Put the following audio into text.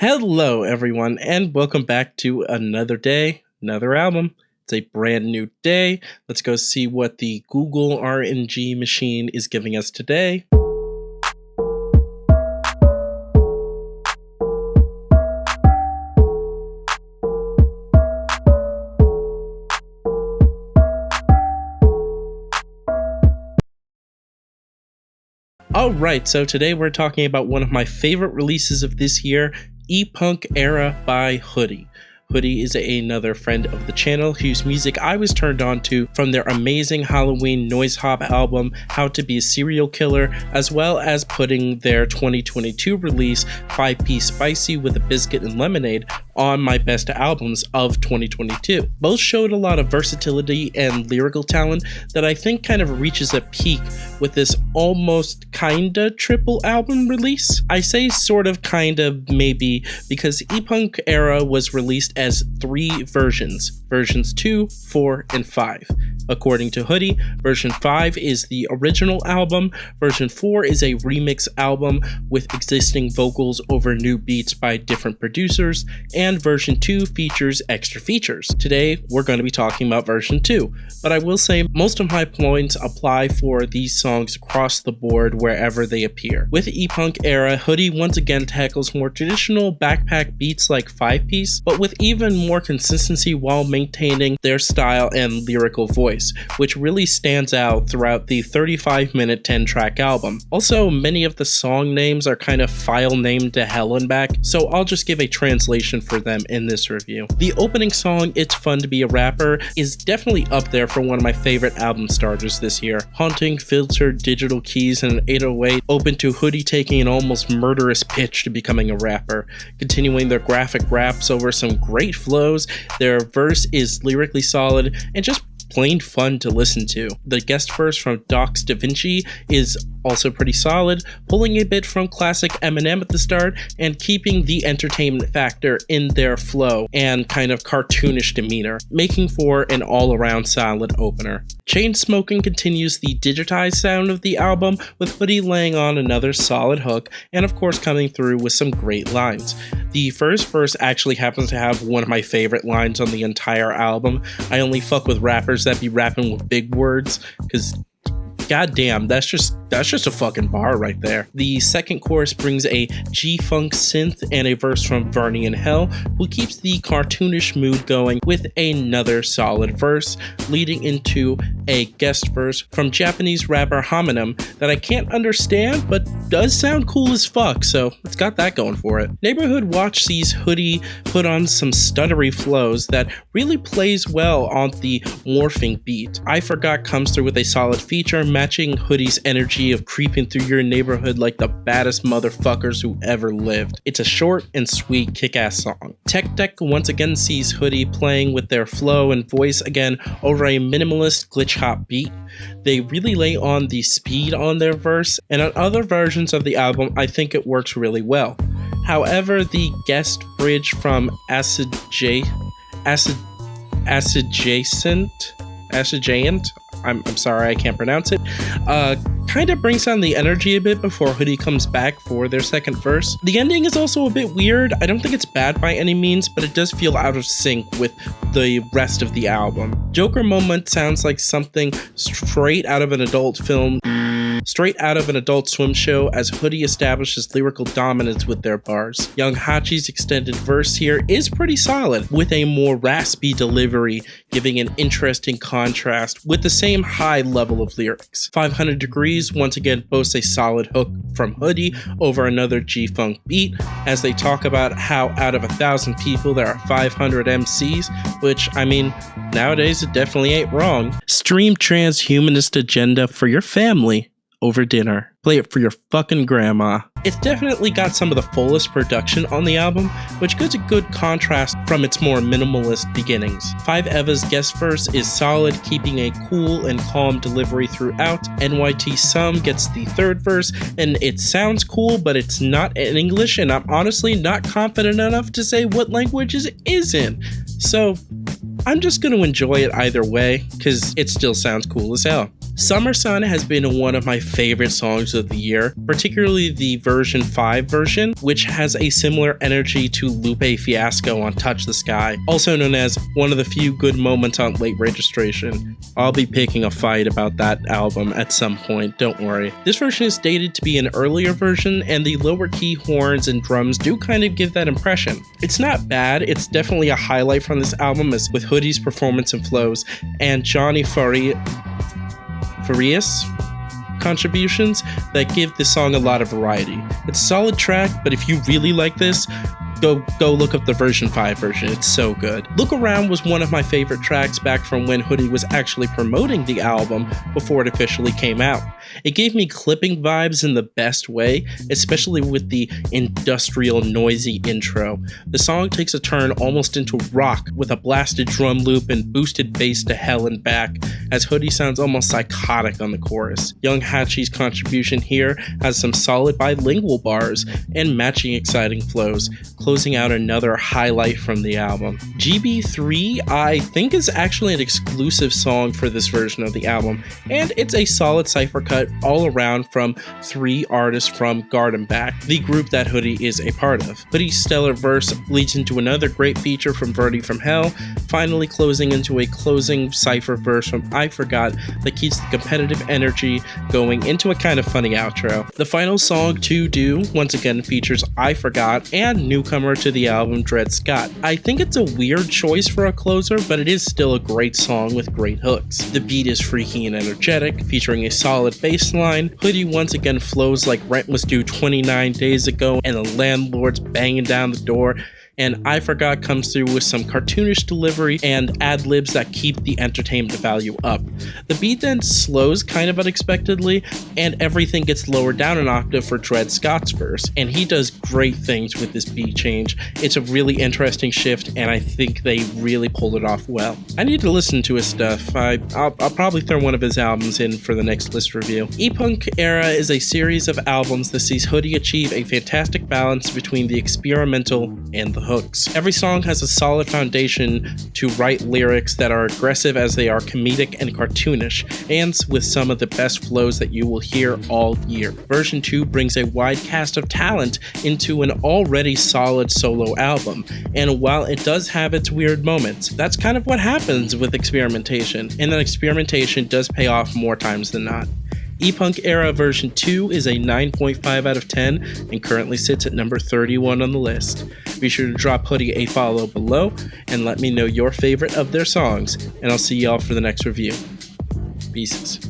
Hello, everyone, and welcome back to another day, another album. It's a brand new day. Let's go see what the Google RNG machine is giving us today. Alright, so today we're talking about one of my favorite releases of this year, EPUNKERA by Hoodie. Hoodie is another friend of the channel whose music I was turned on to from their amazing Halloween noise hop album, How to Be a Serial Killer, as well as putting their 2022 release, 5-Piece Spicy with a Biscuit and Lemonade, on my best albums of 2022. Both showed a lot of versatility and lyrical talent that I think kind of reaches a peak with this almost kinda triple album release. I say sort of kinda maybe because EPUNKERA was released as 3 versions, versions 2, 4, and 5. According to Hoodie, version 5 is the original album, version 4 is a remix album with existing vocals over new beats by different producers, and version 2 features extra features. Today, we're going to be talking about version 2, but I will say most of my points apply for these songs across the board wherever they appear. With EPUNKERA, Hoodie once again tackles more traditional backpack beats like 5-Piece, but with even more consistency while maintaining their style and lyrical voice, which really stands out throughout the 35-minute 10-track album. Also, many of the song names are kind of file named to hell and back, so I'll just give a translation for them in this review. The opening song, It's Fun to Be a Rapper, is definitely up there for one of my favorite album starters this year. Haunting, filtered digital keys and an 808, open to Hoodie taking an almost murderous pitch to becoming a rapper. Continuing their graphic raps over some great flows, their verse is lyrically solid and just plain fun to listen to. The guest verse from Docs Da Vinci is also pretty solid, pulling a bit from classic Eminem at the start and keeping the entertainment factor in their flow and kind of cartoonish demeanor, making for an all-around solid opener. Chainsmoking continues the digitized sound of the album, with Hoodie laying on another solid hook and of course coming through with some great lines. The first verse actually happens to have one of my favorite lines on the entire album. I only fuck with rappers that be rapping with big words, because goddamn, that's just a fucking bar right there. The second chorus brings a G-Funk synth and a verse from Vernie and Hell, who keeps the cartoonish mood going with another solid verse, leading into a guest verse from Japanese rapper Hominem that I can't understand, but does sound cool as fuck, so it's got that going for it. Neighborhood Watch sees Hoodie put on some stuttery flows that really plays well on the morphing beat. I Forgot comes through with a solid feature, matching Hoodie's energy of creeping through your neighborhood like the baddest motherfuckers who ever lived. It's a short and sweet kick-ass song. Tech Deck once again sees Hoodie playing with their flow and voice again over a minimalist glitch hop beat. They really lay on the speed on their verse, and on other versions of the album I think it works really well. However, the guest bridge from Acid I'm sorry, I can't pronounce it, kind of brings down the energy a bit before Hoodie comes back for their second verse. The ending is also a bit weird. I don't think it's bad by any means, but it does feel out of sync with the rest of the album. Joker Moment sounds like something straight out of an adult film, straight out of an Adult Swim show, as Hoodie establishes lyrical dominance with their bars. Young Hachi's extended verse here is pretty solid, with a more raspy delivery, giving an interesting contrast with the same high level of lyrics. 500 Degrees once again boasts a solid hook from Hoodie over another G-Funk beat, as they talk about how out of 1,000 people there are 500 MCs, which, I mean, nowadays it definitely ain't wrong. Stream transhumanist agenda for your family over dinner. Play it for your fucking grandma. It's definitely got some of the fullest production on the album, which gives a good contrast from its more minimalist beginnings. 5EVA's guest verse is solid, keeping a cool and calm delivery throughout. NYT Sum gets the third verse, and it sounds cool, but it's not in English, and I'm honestly not confident enough to say what language it is in. So I'm just gonna enjoy it either way, because it still sounds cool as hell. Summer Sun has been one of my favorite songs of the year, particularly the version 5 version, which has a similar energy to Lupe Fiasco on Touch the Sky, also known as one of the few good moments on Late Registration. I'll be picking a fight about that album at some point, don't worry. This version is dated to be an earlier version, and the lower key horns and drums do kind of give that impression. It's not bad, it's definitely a highlight from this album, as with Hoodie's performance and flows, and Johnny Farias contributions that give this song a lot of variety. It's a solid track, but if you really like this, go look up the version 5 version, it's so good. Look Around was one of my favorite tracks back from when Hoodie was actually promoting the album before it officially came out. It gave me clipping vibes in the best way, especially with the industrial noisy intro. The song takes a turn almost into rock with a blasted drum loop and boosted bass to hell and back, as Hoodie sounds almost psychotic on the chorus. Young Hachi's contribution here has some solid bilingual bars and matching exciting flows, closing out another highlight from the album. GB3, I think, is actually an exclusive song for this version of the album, and it's a solid cypher cut all around from 3 artists from Garden Back, the group that Hoodie is a part of. Hoodie's stellar verse leads into another great feature from Verdi from Hell, finally closing into a closing cypher verse from I Forgot that keeps the competitive energy going into a kind of funny outro. The final song, To Do, once again features I Forgot and newcomer to the album, Dred Scott. I think it's a weird choice for a closer, but it is still a great song with great hooks. The beat is freaky and energetic, featuring a solid bass line. Hoodie once again flows like rent was due 29 days ago and the landlord's banging down the door, and I Forgot comes through with some cartoonish delivery and ad-libs that keep the entertainment value up. The beat then slows kind of unexpectedly, and everything gets lowered down an octave for Dred Scott's verse, and he does great things with this beat change. It's a really interesting shift, and I think they really pulled it off well. I need to listen to his stuff. I'll probably throw one of his albums in for the next list review. EPUNKERA is a series of albums that sees Hoodie achieve a fantastic balance between the experimental and the hooks. Every song has a solid foundation to write lyrics that are aggressive as they are comedic and cartoonish, and with some of the best flows that you will hear all year. Version 2 brings a wide cast of talent into an already solid solo album, and while it does have its weird moments, that's kind of what happens with experimentation, and that experimentation does pay off more times than not. EPUNKERA version 2 is a 9.5 out of 10 and currently sits at number 31 on the list. Be sure to drop Hoodie a follow below and let me know your favorite of their songs, and I'll see y'all for the next review. Peace.